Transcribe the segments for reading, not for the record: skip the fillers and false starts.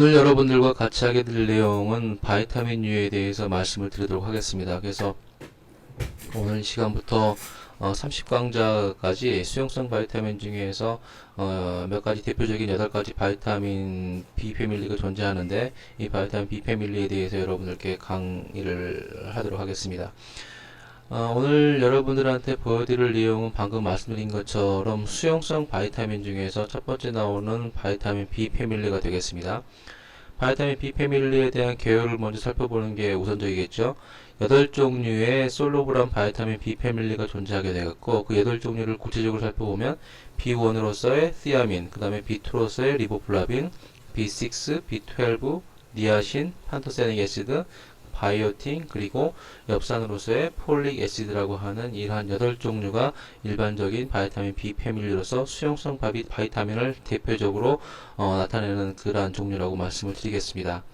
오늘 여러분들과 같이 하게 될 내용은 바이타민 U에 대해서 말씀을 드리도록 하겠습니다. 그래서 오늘 시간부터 30강좌까지 수용성 바이타민 중에서 몇 가지 대표적인 8가지 바이타민 B 패밀리가 존재하는데, 이 바이타민 B 패밀리에 대해서 여러분들께 강의를 하도록 하겠습니다. 오늘 여러분들한테 보여드릴 내용은 방금 말씀드린 것처럼 수용성 바이타민 중에서 첫 번째 나오는 바이타민 B 패밀리가 되겠습니다. 바이타민 B 패밀리에 대한 개요를 먼저 살펴보는 게 우선적이겠죠. 8종류의 솔로블한 바이타민 B 패밀리가 존재하게 되었고, 그 8종류를 구체적으로 살펴보면 B1으로서의 티아민, 그 다음에 B2로서의 리보플라빈, B6, B12, 니아신, 판토세닉 애시드, 바이오틴, 그리고 엽산으로서의 폴릭 애시드라고 하는 이러한 8종류가 일반적인 바이타민 B 패밀리로서 수용성 바이타민을 대표적으로 나타내는 그러한 종류라고 말씀을 드리겠습니다.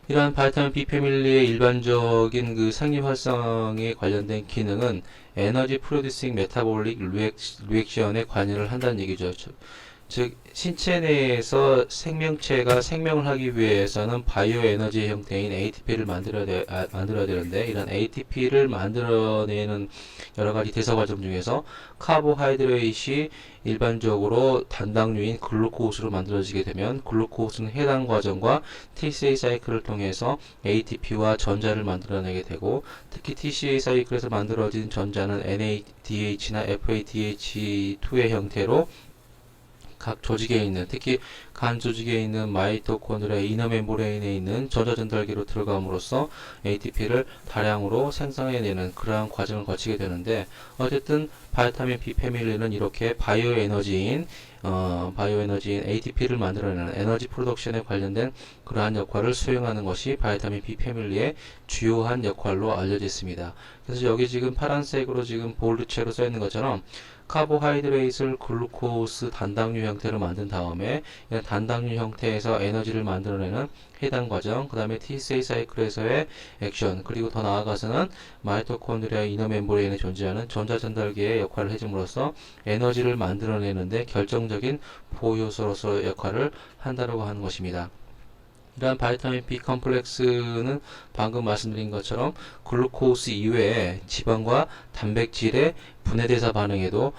이러한 바이타민 B 패밀리의 일반적인 그 생리 활성에 관련된 기능은 에너지 프로듀싱 메타볼릭 리액션에 관여를 한다는 얘기죠. 즉 신체 내에서 생명체가 생명을 하기 위해서는 바이오 에너지 형태인 ATP를 만들어야 되는데, 이런 ATP를 만들어내는 여러 가지 대사 과정 중에서 카보하이드레이트이 일반적으로 단당류인 글루코스로 만들어지게 되면, 글루코스는 해당 과정과 TCA 사이클을 통해서 ATP와 전자를 만들어내게 되고, 특히 TCA 사이클에서 만들어진 전자는 NADH나 FADH2의 형태로 각 조직에 있는, 특히 간 조직에 있는 마이토콘드리아 이너 멤브레인에 있는 전자전달기로 들어감으로써 ATP를 다량으로 생성해내는 그러한 과정을 거치게 되는데, 어쨌든 바이타민 B 패밀리는 이렇게 바이오 에너지인 ATP를 만들어내는 에너지 프로덕션에 관련된 그러한 역할을 수행하는 것이 바이타민 B 패밀리의 주요한 역할로 알려져 있습니다. 그래서 여기 지금 파란색으로 지금 볼드체로 써 있는 것처럼 카보하이드레이트를 글루코스 단당류 형태로 만든 다음에 단당류 형태에서 에너지를 만들어내는 해당 과정, 그 다음에 TCA 사이클에서의 액션, 그리고 더 나아가서는 마이토콘드리아 이너 멤브레인에 존재하는 전자전달기의 역할을 해줌으로써 에너지를 만들어내는데 결정적인 보호요소로서 역할을 한다고 하는 것입니다. 이러한 바이타민 B 컴플렉스는 방금 말씀드린 것처럼 글루코스 이외에 지방과 단백질의 분해대사 반응에도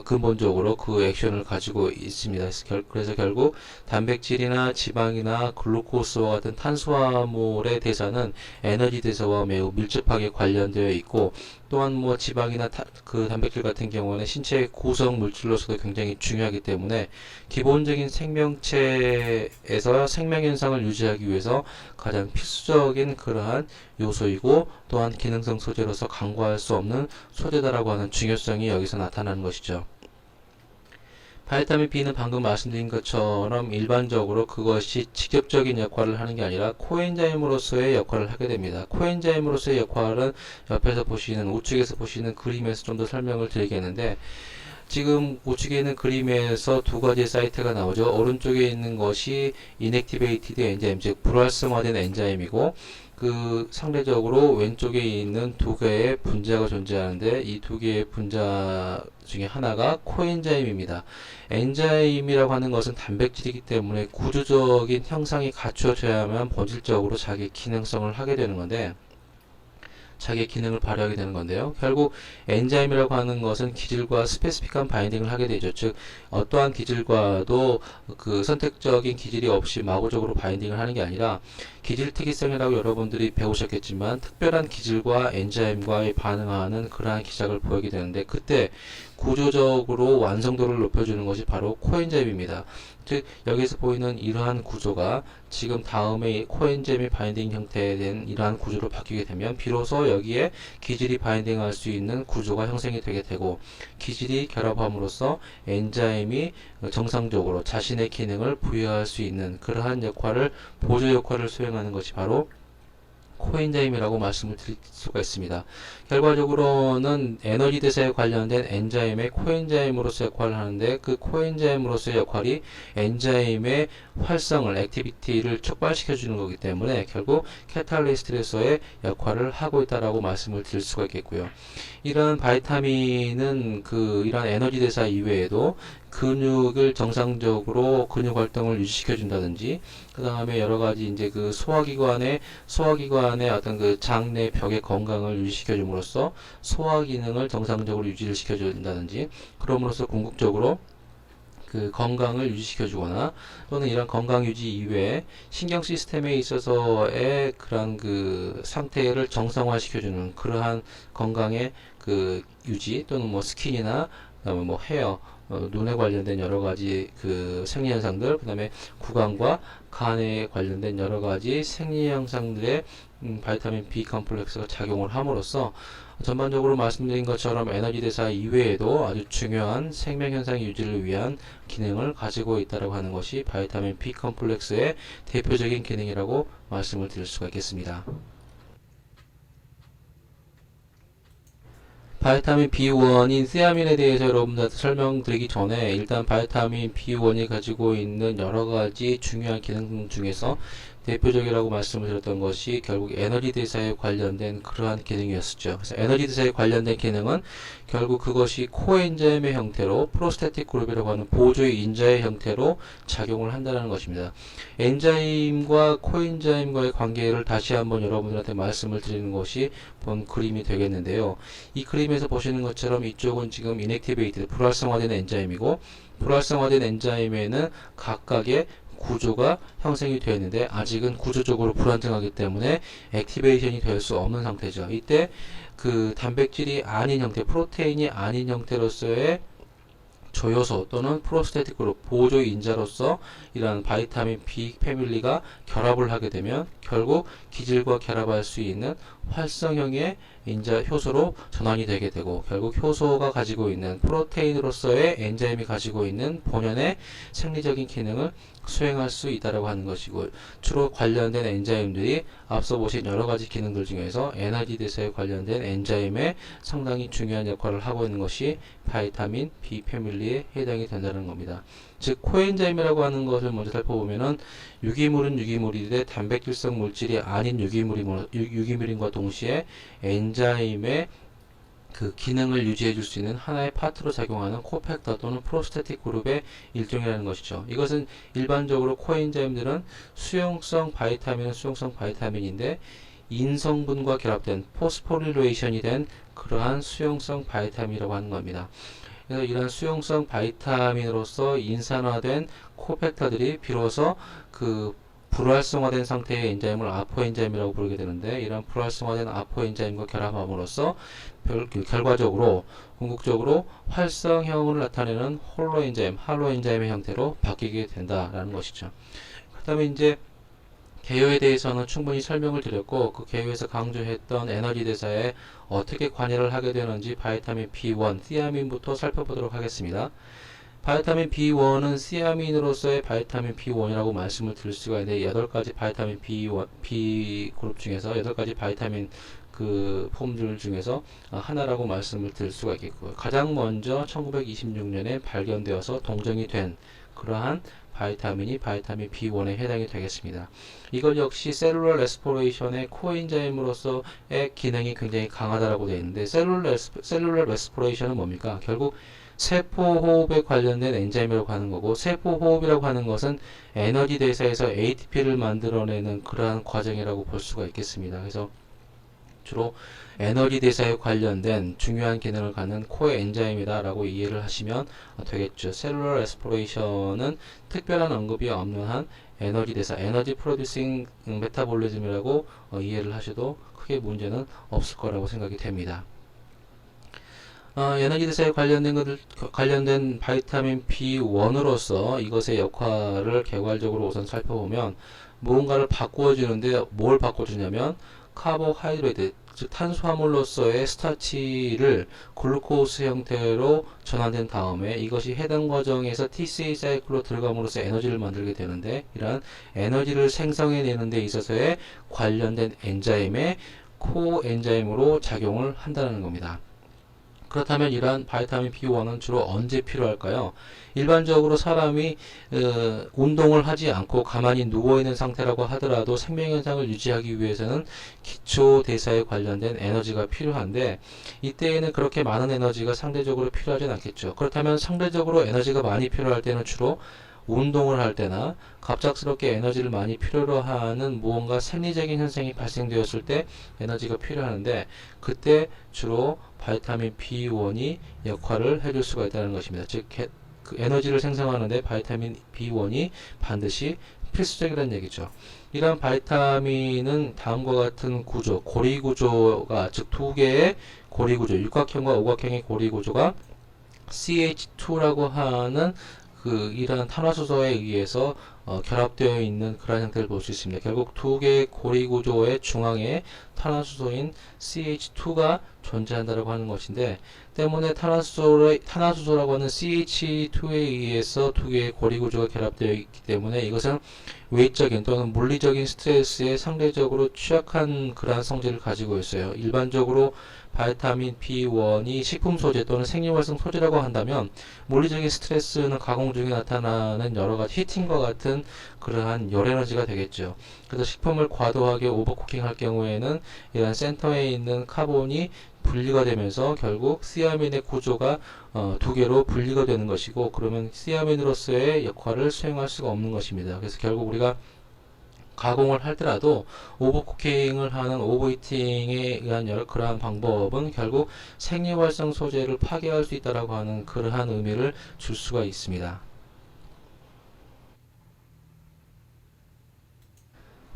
근본적으로 그 액션을 가지고 있습니다. 그래서 결국 단백질이나 지방이나 글루코스와 같은 탄수화물의 대사는 에너지 대사와 매우 밀접하게 관련되어 있고, 또한 뭐 지방이나 그 단백질 같은 경우는 신체의 구성 물질로서도 굉장히 중요하기 때문에 기본적인 생명체에서 생명 현상을 유지하기 위해서 가장 필수적인 그러한 요소이고, 또한 기능성 소재로서 간과할 수 없는 소재다라고 하는 중요성이 여기서 나타나는 것이죠. 바이타민 B는 방금 말씀드린 것처럼 일반적으로 그것이 직접적인 역할을 하는 게 아니라 코엔자임으로서의 역할을 하게 됩니다. 코엔자임으로서의 역할은 옆에서 보시는, 우측에서 보시는 그림에서 좀 더 설명을 드리겠는데, 지금 우측에 있는 그림에서 두 가지 사이트가 나오죠. 오른쪽에 있는 것이 inactivated 엔자임, 즉 불활성화된 엔자임이고, 그 상대적으로 왼쪽에 있는 두 개의 분자가 존재하는데, 이 두 개의 분자 중에 하나가 코엔자임입니다. 엔자임이라고 하는 것은 단백질이기 때문에 구조적인 형상이 갖춰져야만 본질적으로 자기 기능성을 하게 되는 건데, 자기의 기능을 발휘하게 되는 건데요. 결국 엔자임이라고 하는 것은 기질과 스페시픽한 바인딩을 하게 되죠. 즉 어떠한 기질과도 그 선택적인 기질이 없이 마구적으로 바인딩을 하는 게 아니라, 기질 특이성이라고 여러분들이 배우셨겠지만 특별한 기질과 엔자임과의 반응하는 그러한 기작을 보이게 되는데, 그때 구조적으로 완성도를 높여주는 것이 바로 코엔자임입니다. 즉 여기서 보이는 이러한 구조가 지금 다음에 코엔자임이 바인딩 형태된 이러한 구조로 바뀌게 되면 비로소 여기에 기질이 바인딩할 수 있는 구조가 형성이 되게 되고, 기질이 결합함으로써 엔자임이 정상적으로 자신의 기능을 부여할 수 있는 그러한 역할을, 보조 역할을 수행하는 것이 바로 코엔자임이라고 말씀을 드릴 수가 있습니다. 결과적으로는 에너지 대사에 관련된 엔자임의 코엔자임으로서 역할을 하는데, 그 코엔자임으로서의 역할이 엔자임의 활성을, 액티비티를 촉발시켜 주는 거기 때문에 결국 캐탈리스트로서의 역할을 하고 있다라고 말씀을 드릴 수가 있겠고요. 이런 바이타민은 이런 에너지 대사 이외에도 근육을 정상적으로 근육 활동을 유지시켜 준다든지, 그 다음에 여러 가지 이제 그 소화기관의 어떤 그 장내 벽의 건강을 유지시켜 줌으로써 소화 기능을 정상적으로 유지를 시켜 준다든지, 그럼으로써 궁극적으로 그 건강을 유지시켜 주거나, 또는 이런 건강 유지 이외에 신경 시스템에 있어서의 그런 그 상태를 정상화 시켜주는 그러한 건강의 그 유지, 또는 뭐 스킨이나 그다음에 뭐 헤어, 눈에 관련된 여러 가지 그 생리 현상들, 그다음에 구강과 간에 관련된 여러 가지 생리 현상들의 바이타민 B 컴플렉스가 작용을 함으로써 전반적으로 말씀드린 것처럼 에너지 대사 이외에도 아주 중요한 생명 현상 유지를 위한 기능을 가지고 있다고 하는 것이 바이타민 B 컴플렉스의 대표적인 기능이라고 말씀을 드릴 수가 있겠습니다. 바이타민 B1인 세아민에 대해서 여러분들한테 설명드리기 전에, 일단 바이타민 B1이 가지고 있는 여러 가지 중요한 기능 중에서 대표적이라고 말씀을 드렸던 것이 결국 에너지 대사에 관련된 그러한 기능이었었죠. 그래서 에너지 대사에 관련된 기능은 결국 그것이 코엔자임의 형태로, 프로스테틱 그룹이라고 하는 보조의 인자의 형태로 작용을 한다는 것입니다. 엔자임과 코엔자임과의 관계를 다시 한번 여러분들한테 말씀을 드리는 것이 본 그림이 되겠는데요. 이 그림에서 보시는 것처럼 이쪽은 지금 인액티베이티드, 불활성화된 엔자임이고, 불활성화된 엔자임에는 각각의 구조가 형성이 되어 있는데 아직은 구조적으로 불안정하기 때문에 액티베이션이 될 수 없는 상태죠. 이때 그 단백질이 아닌 형태, 프로테인이 아닌 형태로서의 조효소 또는 프로스테틱 그룹, 보조 인자로서 이러한 바이타민 B 패밀리가 결합을 하게 되면 결국 기질과 결합할 수 있는 활성형의 인자 효소로 전환이 되게 되고, 결국 효소가 가지고 있는 프로테인으로서의 엔자임이 가지고 있는 본연의 생리적인 기능을 수행할 수 있다고 하는 것이고, 주로 관련된 엔자임들이 앞서 보신 여러 가지 기능들 중에서 에너지 대사에 관련된 엔자임에 상당히 중요한 역할을 하고 있는 것이 바이타민 B 패밀리에 해당이 된다는 겁니다. 즉 코엔자임이라고 하는 것을 먼저 살펴보면은 유기물은 유기물인데 단백질성 물질이 아닌 유기물인과 동시에 엔자임의 그 기능을 유지해 줄 수 있는 하나의 파트로 작용하는 코팩터 또는 프로스테틱 그룹의 일종이라는 것이죠. 이것은 일반적으로 코엔자임들은 수용성 바이타민인데 인성분과 결합된 포스포릴레이션이 된 그러한 수용성 바이타민이라고 하는 겁니다. 그래서 이런 수용성 바이타민으로서 인산화된 코팩터들이 비로소 그 불활성화된 상태의 엔자임을 아포엔자임이라고 부르게 되는데, 이런 불활성화된 아포엔자임과 결합함으로써 결과적으로 궁극적으로 활성형을 나타내는 할로엔자임의 형태로 바뀌게 된다라는 것이죠. 그 다음에 이제 개요에 대해서는 충분히 설명을 드렸고, 그 개요에서 강조했던 에너지 대사에 어떻게 관여를 하게 되는지 바이타민 B1, 시아민부터 살펴보도록 하겠습니다. 바이타민 B1은 시아민으로서의 바이타민 B1이라고 말씀을 드릴 수가 있는데, 8가지 바이타민 B 그룹 중에서 8가지 바이타민 그 폼들 중에서 하나라고 말씀을 드릴 수가 있겠고요. 가장 먼저 1926년에 발견되어서 동정이 된 그러한 바이타민이 바이타민 B1에 해당이 되겠습니다. 이것 역시 셀룰러 레스포레이션의 코엔자임으로서의 기능이 굉장히 강하다라고 되어 있는데, 셀룰러 레스포레이션은 뭡니까? 결국 세포호흡에 관련된 엔자임이라고 하는 거고, 세포호흡이라고 하는 것은 에너지 대사에서 ATP를 만들어내는 그러한 과정이라고 볼 수가 있겠습니다. 그래서 주로 에너지 대사에 관련된 중요한 기능을 갖는 코어 엔자임이다 라고 이해를 하시면 되겠죠. 셀룰러 레스포레이션은 특별한 언급이 없는 한 에너지 대사, 에너지 프로듀싱 메타볼리즘이라고 이해를 하셔도 크게 문제는 없을 거라고 생각이 됩니다. 에너지 대사에 관련된 바이타민 B1으로서 이것의 역할을 개괄적으로 우선 살펴보면, 무언가를 바꿔주는데 뭘 바꿔주냐면 카보하이드레이트, 즉 탄수화물로서의 스타치를 글루코스 형태로 전환된 다음에 이것이 해당 과정에서 TCA 사이클로 들어감으로써 에너지를 만들게 되는데, 이러한 에너지를 생성해내는 데 있어서의 관련된 엔자임의 코엔자임으로 작용을 한다는 겁니다. 그렇다면 이러한 바이타민 B1은 주로 언제 필요할까요? 일반적으로 사람이 운동을 하지 않고 가만히 누워있는 상태라고 하더라도 생명현상을 유지하기 위해서는 기초대사에 관련된 에너지가 필요한데 이때에는 그렇게 많은 에너지가 상대적으로 필요하진 않겠죠. 그렇다면 상대적으로 에너지가 많이 필요할 때는 주로 운동을 할 때나 갑작스럽게 에너지를 많이 필요로 하는 무언가 생리적인 현상이 발생되었을 때 에너지가 필요하는데 그때 주로 바이타민 B1이 역할을 해줄 수가 있다는 것입니다. 즉 그 에너지를 생성하는데 바이타민 B1이 반드시 필수적이라는 얘기죠. 이러한 바이타민은 다음과 같은 구조, 고리 구조가 즉 두 개의 고리 구조, 육각형과 오각형의 고리 구조가 CH2라고 하는 이러한 탄화수소에 의해서 결합되어 있는 그런 형태를 볼 수 있습니다. 결국 두 개의 고리 구조의 중앙에 탄화수소인 CH2가 존재한다고 하는 것인데 때문에 탄화수소라고 하는 CH2에 의해서 두 개의 고리 구조가 결합되어 있기 때문에 이것은 외적인 또는 물리적인 스트레스에 상대적으로 취약한 그러한 성질을 가지고 있어요. 일반적으로 바이타민 B1이 식품 소재 또는 생리활성 소재라고 한다면 물리적인 스트레스는 가공 중에 나타나는 여러가지 히팅과 같은 그러한 열에너지가 되겠죠. 그래서 식품을 과도하게 오버쿠킹 할 경우에는 이런 센터에 있는 카본이 분리가 되면서 결국 시아민의 구조가 두 개로 분리가 되는 것이고 그러면 시아민으로서의 역할을 수행할 수가 없는 것입니다. 그래서 결국 우리가 가공을 하더라도 오버쿠킹을 하는 오버히팅에 의한 그러한 방법은 결국 생리활성 소재를 파괴할 수 있다라고 하는 그러한 의미를 줄 수가 있습니다.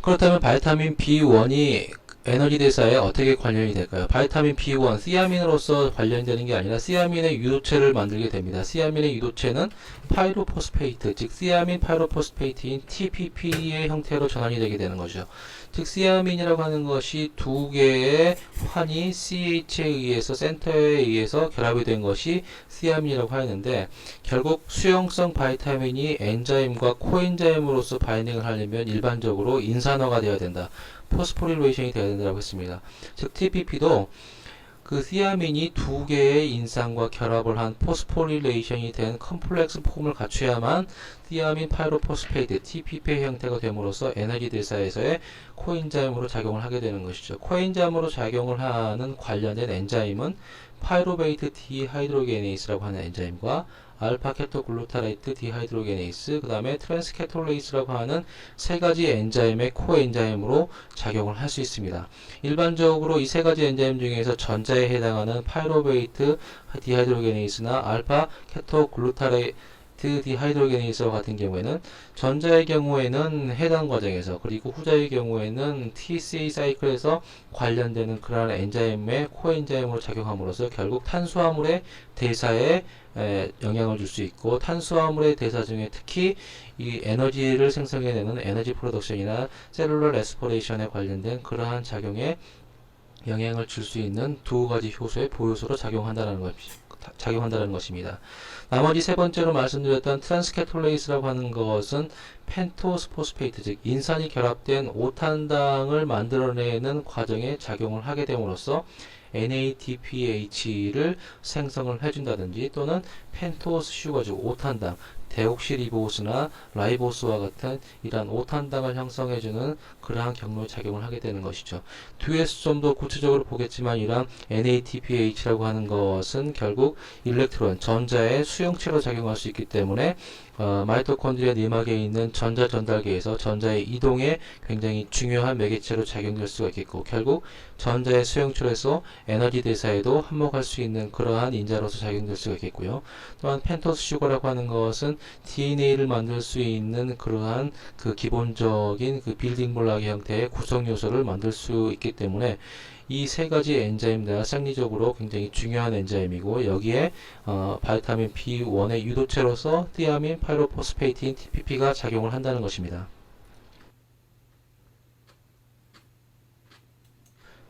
그렇다면 바이타민 B1이 에너지 대사에 어떻게 관련이 될까요? 바이타민 B1, 시아민으로서 관련되는 게 아니라 시아민의 유도체를 만들게 됩니다. 시아민의 유도체는 파이로포스페이트, 즉 시아민 파이로포스페이트인 TPP의 형태로 전환이 되게 되는 거죠. 즉 시아민이라고 하는 것이 두 개의 환이 CH에 의해서 센터에 의해서 결합이 된 것이 시아민이라고 하였는데 결국 수용성 바이타민이 엔자임과 코엔자임으로서 바이닝을 하려면 일반적으로 인산화가 되어야 된다. 포스포릴레이션이 되어야 된다고 했습니다. 즉 TPP도 그 시아민이 두 개의 인산과 결합을 한 포스포릴레이션이 된 컴플렉스 폼을 갖춰야만 시아민 파이로포스페이트 TPP의 형태가 됨으로써 에너지 대사에서의 코엔자임으로 작용을 하게 되는 것이죠. 코엔자임으로 작용을 하는 관련된 엔자임은 파이로베이트 디하이드로게네이스라고 하는 엔자임과 알파 케토글루타레이트 디하이드로게네이스, 그 다음에 트랜스케톨레이스라고 하는 세 가지 엔자임의 코엔자임으로 작용을 할 수 있습니다. 일반적으로 이 세 가지 엔자임 중에서 전자에 해당하는 파이로베이트 디하이드로게네이스나 알파 케토글루타레이트 디하이드로게네이스와 같은 경우에는 전자의 경우에는 해당 과정에서 그리고 후자의 경우에는 TCA 사이클에서 관련되는 그러한 엔자임의 코엔자임으로 작용함으로써 결국 탄수화물의 대사에 영향을 줄 수 있고 탄수화물의 대사 중에 특히 이 에너지를 생성해내는 에너지 프로덕션이나 셀룰러 레스포레이션에 관련된 그러한 작용에 영향을 줄 수 있는 두 가지 효소의 보요소로 작용한다는 것입니다. 나머지 세 번째로 말씀드렸던 트랜스케톨레이스라고 하는 것은 펜토스 포스페이트, 즉 인산이 결합된 5탄당을 만들어내는 과정에 작용을 하게 됨으로써 NADPH를 생성을 해준다든지 또는 펜토스 슈거, 즉 5탄당, 데옥시리보스나 라이보스와 같은 이러한 5탄당을 형성해주는 그러한 경로 작용을 하게 되는 것이죠. 뒤에서 좀 더 구체적으로 보겠지만 이러한 NADPH라고 하는 것은 결국 일렉트론, 전자의 수용체로 작용할 수 있기 때문에 마이토콘드리아 내막에 있는 전자 전달계에서 전자의 이동에 굉장히 중요한 매개체로 작용될 수가 있겠고 결국 전자의 수용체로서 에너지 대사에도 한몫할 수 있는 그러한 인자로서 작용될 수가 있겠고요. 또한 펜토스 슈거라고 하는 것은 DNA를 만들 수 있는 그러한 그 기본적인 그 빌딩 블록의 형태의 구성 요소를 만들 수 있기 때문에 이 세 가지 엔자임 다 생리적으로 굉장히 중요한 엔자임이고 여기에 바이타민 B1의 유도체로서 티아민 파이로포스페이트인 TPP가 작용을 한다는 것입니다.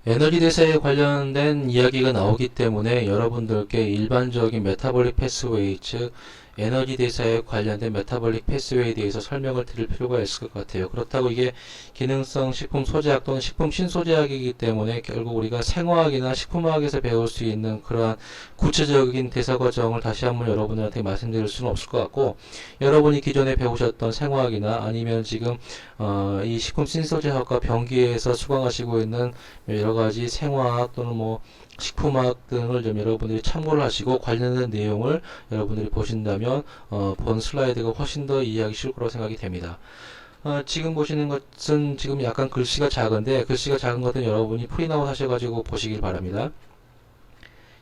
에너지 대사에 관련된 이야기가 나오기 때문에 여러분들께 일반적인 메타볼릭 패스웨이 즉 에너지 대사에 관련된 메타볼릭 패스웨이에 대해서 설명을 드릴 필요가 있을 것 같아요. 그렇다고 이게 기능성 식품 소재학 또는 식품 신소재학이기 때문에 결국 우리가 생화학이나 식품화학에서 배울 수 있는 그러한 구체적인 대사 과정을 다시 한번 여러분들한테 말씀드릴 수는 없을 것 같고, 여러분이 기존에 배우셨던 생화학이나 아니면 지금 이 식품 신소재학과 병기에서 수강하시고 있는 여러 가지 생화학 또는 뭐 식품학 등을 좀 여러분들이 참고를 하시고 관련된 내용을 여러분들이 보신다면 본 슬라이드가 훨씬 더 이해하기 쉬울 거라고 생각이 됩니다. 지금 보시는 것은 지금 약간 글씨가 작은데, 글씨가 작은 것은 여러분이 프린트아웃 하셔가지고 보시길 바랍니다.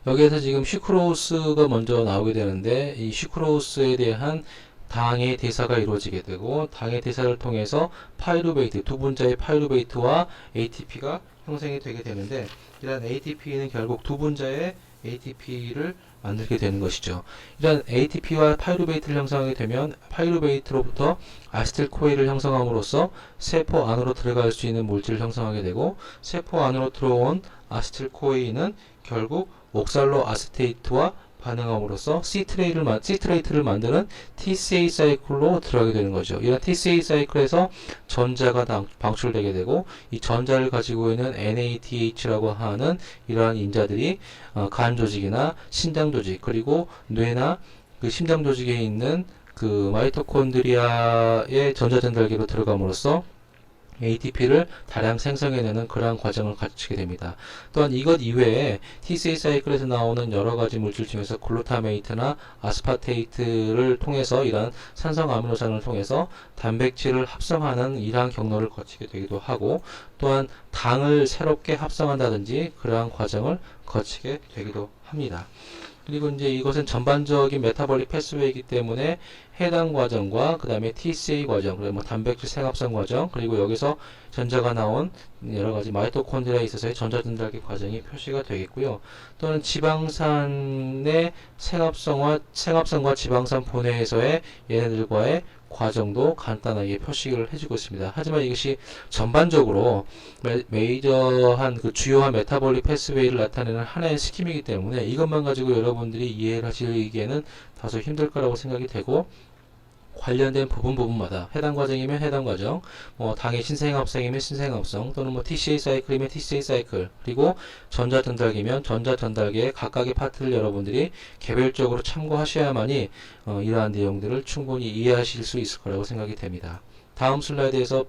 여기에서 지금 슈크로스가 먼저 나오게 되는데, 이 슈크로스에 대한 당의 대사가 이루어지게 되고, 당의 대사를 통해서 파이루베이트, 두 분자의 파이루베이트와 ATP가 형성이 되게 되는데, 이런 ATP는 결국 두 분자의 ATP를 만들게 되는 것이죠. 이런 ATP와 파이루베이트를 형성하게 되면 파이루베이트로부터 아세틸코일을 형성함으로써 세포 안으로 들어갈 수 있는 물질을 형성하게 되고, 세포 안으로 들어온 아세틸코일은 결국 옥살로 아세테이트와 반응함으로써 시트레이트를 만드는 TCA 사이클로 들어가게 되는 거죠. 이런 TCA 사이클에서 전자가 방출되게 되고, 이 전자를 가지고 있는 NADH라고 하는 이러한 인자들이 간 조직이나 신장 조직, 그리고 뇌나 그 심장 조직에 있는 그 마이토콘드리아의 전자 전달기로 들어감으로써 ATP를 다량 생성해내는 그러한 과정을 거치게 됩니다. 또한 이것 이외에 TCA 사이클에서 나오는 여러 가지 물질 중에서 글루타메이트나 아스파테이트를 통해서 이러한 산성 아미노산을 통해서 단백질을 합성하는 이러한 경로를 거치게 되기도 하고, 또한 당을 새롭게 합성한다든지 그러한 과정을 거치게 되기도 합니다. 그리고 이제 이것은 전반적인 메타볼릭 패스웨이이기 때문에 해당 과정과 그 다음에 TCA 과정, 그리고 뭐 단백질 생합성 과정, 그리고 여기서 전자가 나온 여러 가지 마이토콘드리아에 있어서의 전자 전달기 과정이 표시가 되겠고요. 또는 지방산의 생합성과 지방산 분해에서의 얘네들과의 과정도 간단하게 표시를 해주고 있습니다. 하지만 이것이 전반적으로 메이저한 그 주요한 메타볼릭 패스웨이를 나타내는 하나의 스킴이기 때문에 이것만 가지고 여러분들이 이해를 하시기에는 다소 힘들 거라고 생각이 되고, 관련된 부분마다 해당 과정이면 해당 과정, 뭐 당의 신생합성이면 신생합성, 또는 뭐 TCA 사이클이면 TCA 사이클, 그리고 전자 전달기면 전자 전달기의 각각의 파트를 여러분들이 개별적으로 참고하셔야만이 이러한 내용들을 충분히 이해하실 수 있을 거라고 생각이 됩니다. 다음 슬라이드에서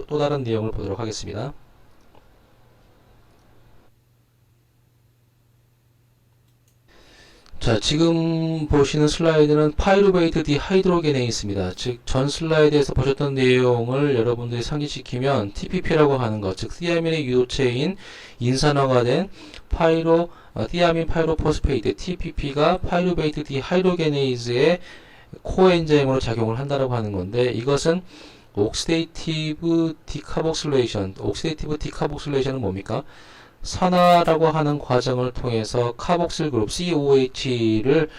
또 다른 내용을 보도록 하겠습니다. 자, 지금 보시는 슬라이드는 파이루베이트 디하이드로게네이스입니다. 즉, 전 슬라이드에서 보셨던 내용을 여러분들이 상기시키면 TPP라고 하는 것, 즉, 티아민의 유도체인 인산화가 된 티아민 파이로포스페이트 TPP가 파이루베이트 디하이드로게네이스의 코엔자임으로 작용을 한다라고 하는 건데, 이것은 옥시데이티브 디카복실레이션은 뭡니까? 산화라고 하는 과정을 통해서 카복실 그룹 COH를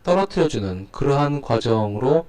떨어뜨려주는 그러한 과정으로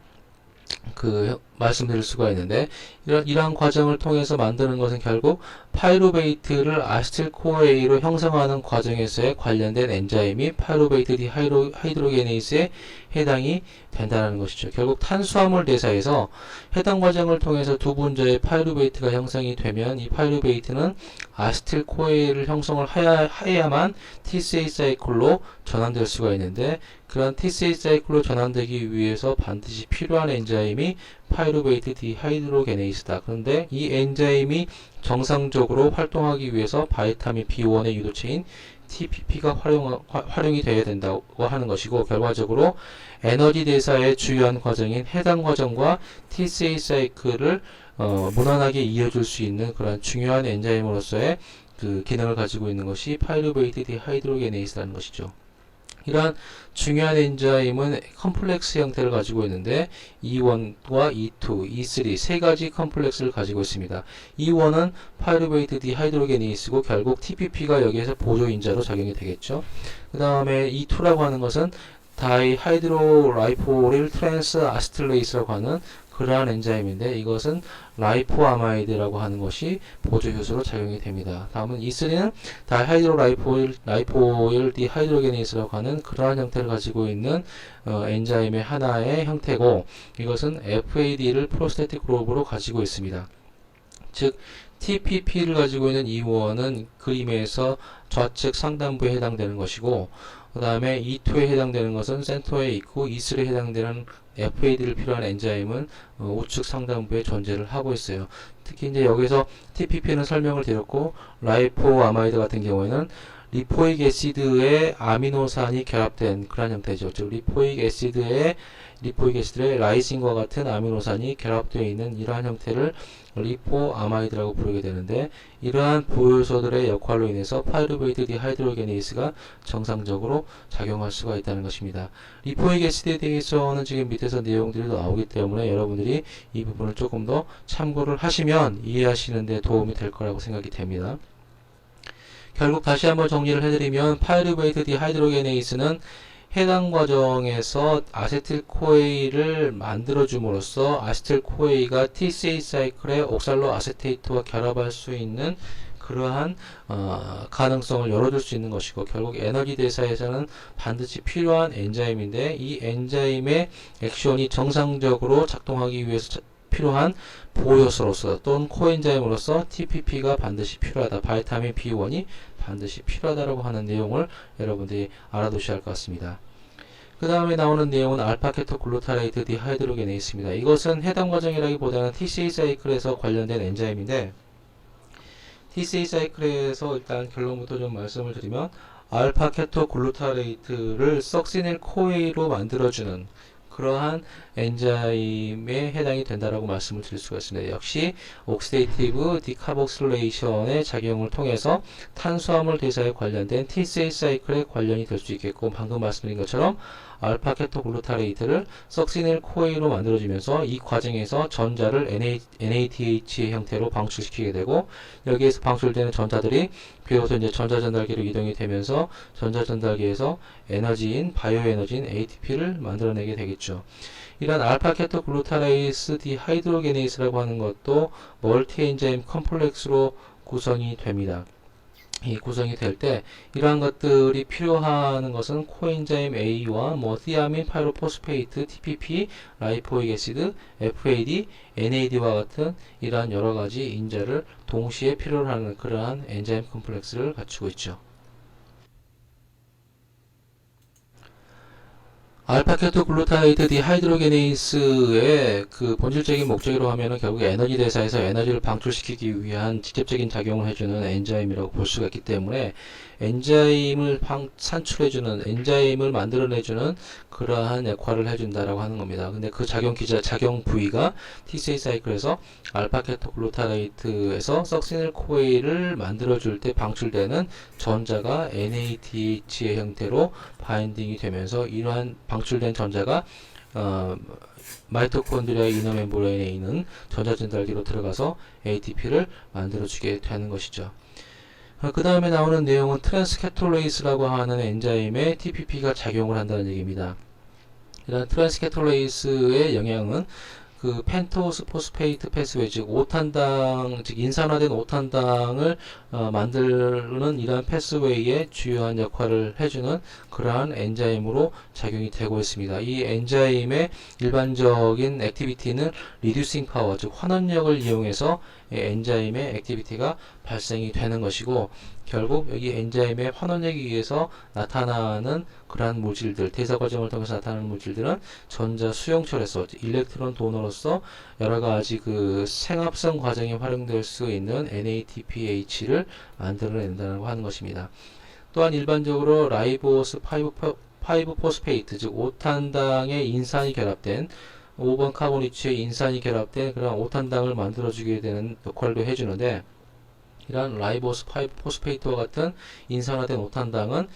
말씀드릴 수가 있는데, 이러한 과정을 통해서 만드는 것은 결국 파이루베이트를 아세틸코에이로 형성하는 과정에서의 관련된 엔자임이 파이루베이트 디하이드로게네이스에 해당이 된다는 것이죠. 결국 탄수화물 대사에서 해당 과정을 통해서 두 분자의 파이루베이트가 형성이 되면 이 파이루베이트는 아세틸코에이를 형성을 해야만 TCA 사이클로 전환될 수가 있는데, 그런 TCA 사이클로 전환되기 위해서 반드시 필요한 엔자임이 파이루베이트 디하이드로게네이스다. 그런데 이 엔자임이 정상적으로 활동하기 위해서 바이타민 B1의 유도체인 TPP가 활용이 되어야 된다고 하는 것이고, 결과적으로 에너지 대사의 주요한 과정인 해당 과정과 TCA 사이클을 무난하게 이어줄 수 있는 그런 중요한 엔자임으로서의 그 기능을 가지고 있는 것이 파이루베이트 디하이드로게네이스라는 것이죠. 이러한 중요한 엔자임은 컴플렉스 형태를 가지고 있는데 E1과 E2, E3 세 가지 컴플렉스를 가지고 있습니다. E1은 파이루베이트 디하이드로게네이스고 결국 TPP가 여기에서 보조인자로 작용이 되겠죠. 그 다음에 E2라고 하는 것은 다이하이드로라이포릴 트랜스 아세틸레이스라고 하는 그러한 엔자임인데 이것은 라이포아마이드라고 하는 것이 보조 효소로 작용이 됩니다. 다음은 E3는 다이하이드로라이포일 디하이드로게네이스라고 하는 그러한 형태를 가지고 있는 엔자임의 하나의 형태고 이것은 FAD를 프로스테틱 그룹으로 가지고 있습니다. 즉 TPP를 가지고 있는 E1은 그림에서 좌측 상단부에 해당되는 것이고 그 다음에 E2에 해당되는 것은 센터에 있고 E3에 해당되는 FAD를 필요한 엔자임은 우측 상단부에 존재를 하고 있어요. 특히 이제 여기서 TPP는 설명을 드렸고 라이포아마이드 같은 경우에는 리포익 애시드에 아미노산이 결합된 그런 형태죠. 즉 리포익 애시드에 라이신과 같은 아미노산이 결합되어 있는 이러한 형태를 리포아마이드라고 부르게 되는데 이러한 부효소들의 역할로 인해서 파이루베이트 디하이드로게네이스가 정상적으로 작용할 수가 있다는 것입니다. 리포익 애시드에 대해서는 지금 밑에서 내용들이 나오기 때문에 여러분들이 이 부분을 조금 더 참고를 하시면 이해하시는 데 도움이 될 거라고 생각이 됩니다. 결국 다시 한번 정리를 해드리면 파이루베이트 디하이드로게네이스는 해당 과정에서 아세틸코에이를 만들어줌으로써 아세틸코에이가 TCA 사이클의 옥살로 아세테이트와 결합할 수 있는 그러한 가능성을 열어줄 수 있는 것이고 결국 에너지 대사에서는 반드시 필요한 엔자임인데 이 엔자임의 액션이 정상적으로 작동하기 위해서 필요한 보효소로서 또는 코엔자임으로서 TPP가 반드시 필요하다. 바이타민 B1이 반드시 필요하다라고 하는 내용을 여러분들이 알아두셔야 할 것 같습니다. 그 다음에 나오는 내용은 알파케토글루타레이트 디하이드로게네이스입니다. 이것은 해당 과정이라기보다는 TCA 사이클에서 관련된 엔자임인데 TCA 사이클에서 일단 결론부터 좀 말씀을 드리면 알파케토글루타레이트를 석시닐 코에이로 만들어주는 그러한 엔자임에 해당이 된다라고 말씀을 드릴 수가 있습니다. 역시 옥시데이티브 디카복실레이션의 작용을 통해서 탄수화물 대사에 관련된 TCA 사이클에 관련이 될 수 있겠고 방금 말씀드린 것처럼 알파케토글루타레이트를 석시닐 코에이로 만들어주면서 이 과정에서 전자를 NADH 형태로 방출시키게 되고 여기에서 방출되는 전자들이 비로소 이제 전자전달기로 이동이 되면서 전자전달기에서 에너지인 바이오에너지인 ATP를 만들어내게 되겠죠. 이런 알파케토글루타레이스 디하이드로게네이스라고 하는 것도 멀티엔자임 컴플렉스로 구성이 됩니다. 이 구성이 될 때 이러한 것들이 필요한 것은 코엔자임 A와 티아민 파이로포스페이트, TPP, 라이포익 애시드, FAD, NAD와 같은 이러한 여러 가지 인자를 동시에 필요로 하는 그러한 엔자임 컴플렉스를 갖추고 있죠. 알파케토글루타레이트 디하이드로게네이스의 그 본질적인 목적이라고 하면은 결국 에너지 대사에서 에너지를 방출시키기 위한 직접적인 작용을 해주는 엔자임이라고 볼 수가 있기 때문에 엔자임을 산출해주는 엔자임을 만들어내주는 그러한 역할을 해준다라고 하는 겁니다. 근데 그 작용 부위가 TCA 사이클에서 알파케토글루타레이트에서 석시닐 코에이를 만들어줄 때 방출되는 전자가 NADH의 형태로 바인딩이 되면서 이러한 방출된 전자가 마이토콘드리아의 이너 멤브레인에 있는 전자전달기로 들어가서 ATP를 만들어주게 되는 것이죠. 그 다음에 나오는 내용은 트랜스케톨레이스라고 하는 엔자임에 TPP가 작용을 한다는 얘기입니다. 이런 트랜스케톨레이스의 영향은 그 펜토스 포스페이트 패스웨이 즉 5탄당 즉 인산화된 5탄당을 만드는 이러한 패스웨이의 주요한 역할을 해주는 그러한 엔자임으로 작용이 되고 있습니다. 이 엔자임의 일반적인 액티비티는 리듀싱 파워 즉 환원력을 이용해서 엔자임의 액티비티가 발생이 되는 것이고 결국 여기 엔자임의 환원력에 의해서 나타나는 그러한 물질들, 대사 과정을 통해서 나타나는 물질들은 전자 수용처로서 일렉트론 도너로서 여러 가지 그 생합성 과정에 활용될 수 있는 NADPH를 만들어낸다고 하는 것입니다. 또한 일반적으로 라이보스 5포스페이트 즉 5탄당의 인산이 결합된 5번 카보니츠의 인산이 결합된 그런 5탄당을 만들어주게 되는 역할도 해주는데 이런 라이보스 5포스페이트와 같은 인산화된 5탄당은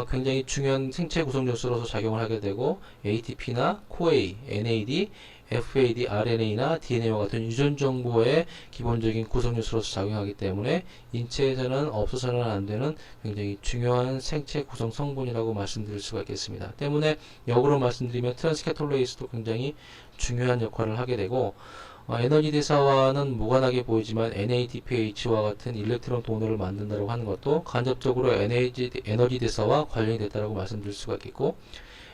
굉장히 중요한 생체 구성 요소로서 작용을 하게 되고 ATP나 CoA, NAD, FAD, RNA나 DNA와 같은 유전 정보의 기본적인 구성 요소로서 작용하기 때문에 인체에서는 없어서는 안 되는 굉장히 중요한 생체 구성 성분이라고 말씀드릴 수가 있겠습니다. 때문에 역으로 말씀드리면 트랜스케톨레이스도 굉장히 중요한 역할을 하게 되고, 에너지 대사와는 무관하게 보이지만 NADPH와 같은 일렉트론 도너를 만든다고 하는 것도 간접적으로 에너지 대사와 관련이 됐다고 말씀드릴 수가 있겠고,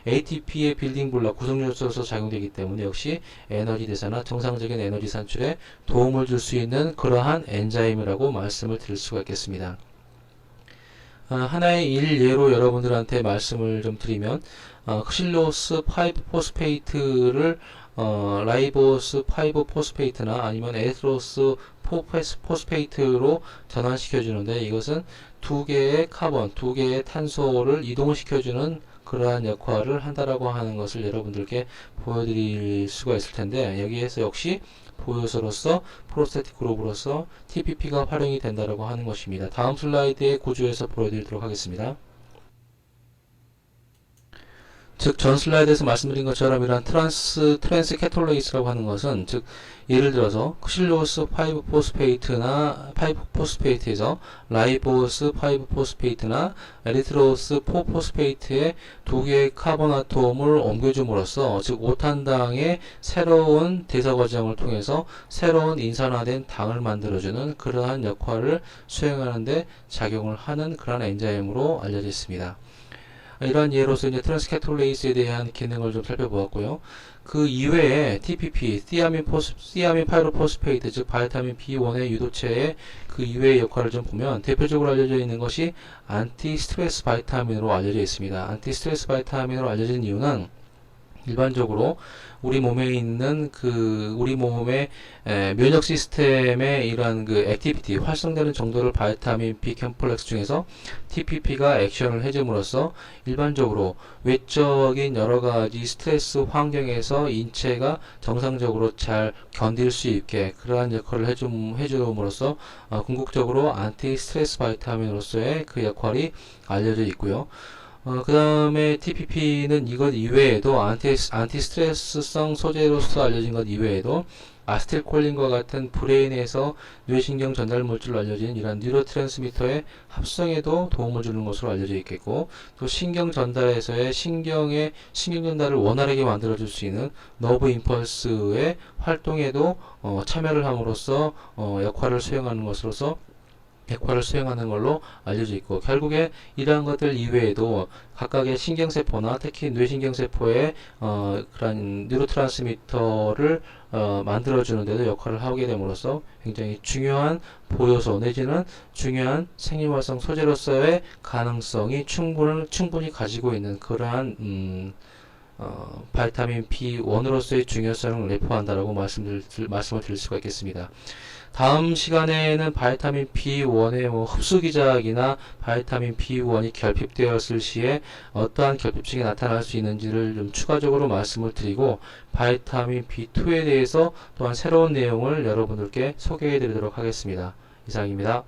ATP의 빌딩 블록 구성 요소로서 작용되기 때문에 역시 에너지 대사나 정상적인 에너지 산출에 도움을 줄 수 있는 그러한 엔자임이라고 말씀을 드릴 수가 있겠습니다. 하나의 일예로 여러분들한테 말씀을 좀 드리면, 크실로스 5포스페이트를 라이보스 5포스페이트나 아니면 에스트로스 4포스페이트로 전환시켜 주는데, 이것은 두 개의 카본, 두 개의 탄소를 이동시켜 주는 그러한 역할을 한다라고 하는 것을 여러분들께 보여드릴 수가 있을 텐데, 여기에서 역시 보요소로서 프로스테틱 그룹으로서 TPP가 활용이 된다라고 하는 것입니다. 다음 슬라이드의 구조에서 보여드리도록 하겠습니다. 즉, 전 슬라이드에서 말씀드린 것처럼 이러한 트랜스케톨레이스라고 하는 것은, 즉, 예를 들어서 크실로스 5포스페이트에서 라이보스 5포스페이트나 에리트로스 4포스페이트의 두 개의 카본 아톰을 옮겨줌으로써, 즉 5탄당의 새로운 대사 과정을 통해서 새로운 인산화된 당을 만들어주는 그러한 역할을 수행하는 데 작용을 하는 그러한 엔자임으로 알려져 있습니다. 이러한 예로서 이제 트랜스케톨레이스에 대한 기능을 좀 살펴보았고요. 그 이외에 TPP, 티아민 파이로포스페이트, 즉 바이타민 B1의 유도체의 그 이외의 역할을 좀 보면, 대표적으로 알려져 있는 것이 안티스트레스 바이타민으로 알려져 있습니다. 안티스트레스 바이타민으로 알려진 이유는 일반적으로 우리 몸에 있는 우리 몸의 면역 시스템의 이러한 액티비티, 활성되는 정도를 바이타민 B 컴플렉스 중에서 TPP가 액션을 해줌으로써 일반적으로 외적인 여러 가지 스트레스 환경에서 인체가 정상적으로 잘 견딜 수 있게 그러한 역할을 해줌으로써 궁극적으로 안티 스트레스 바이타민으로서의 그 역할이 알려져 있고요. 그 다음에 TPP는 이것 이외에도 안티스트레스성 소재로서 알려진 것 이외에도 아스틸콜린과 같은 브레인에서 뇌신경 전달 물질로 알려진 이러한 뉴로트랜스미터의 합성에도 도움을 주는 것으로 알려져 있겠고, 또 신경 전달에서의 신경 전달을 원활하게 만들어줄 수 있는 너브 임펄스의 활동에도 참여를 함으로써 역할을 수행하는 걸로 알려져 있고, 결국에 이러한 것들 이외에도 각각의 신경세포나 특히 뇌신경세포의 그런 뉴로트랜스미터를 만들어주는 데도 역할을 하게 됨으로써 굉장히 중요한 보요소 내지는 중요한 생리활성 소재로서의 가능성이 충분히 가지고 있는 그러한 바이타민 B1으로서의 중요성을 내포한다라고 말씀을 드릴 수가 있겠습니다. 다음 시간에는 바이타민 B1의 흡수기작이나 바이타민 B1이 결핍되었을 시에 어떠한 결핍증이 나타날 수 있는지를 좀 추가적으로 말씀을 드리고, 바이타민 B2에 대해서 또한 새로운 내용을 여러분들께 소개해 드리도록 하겠습니다. 이상입니다.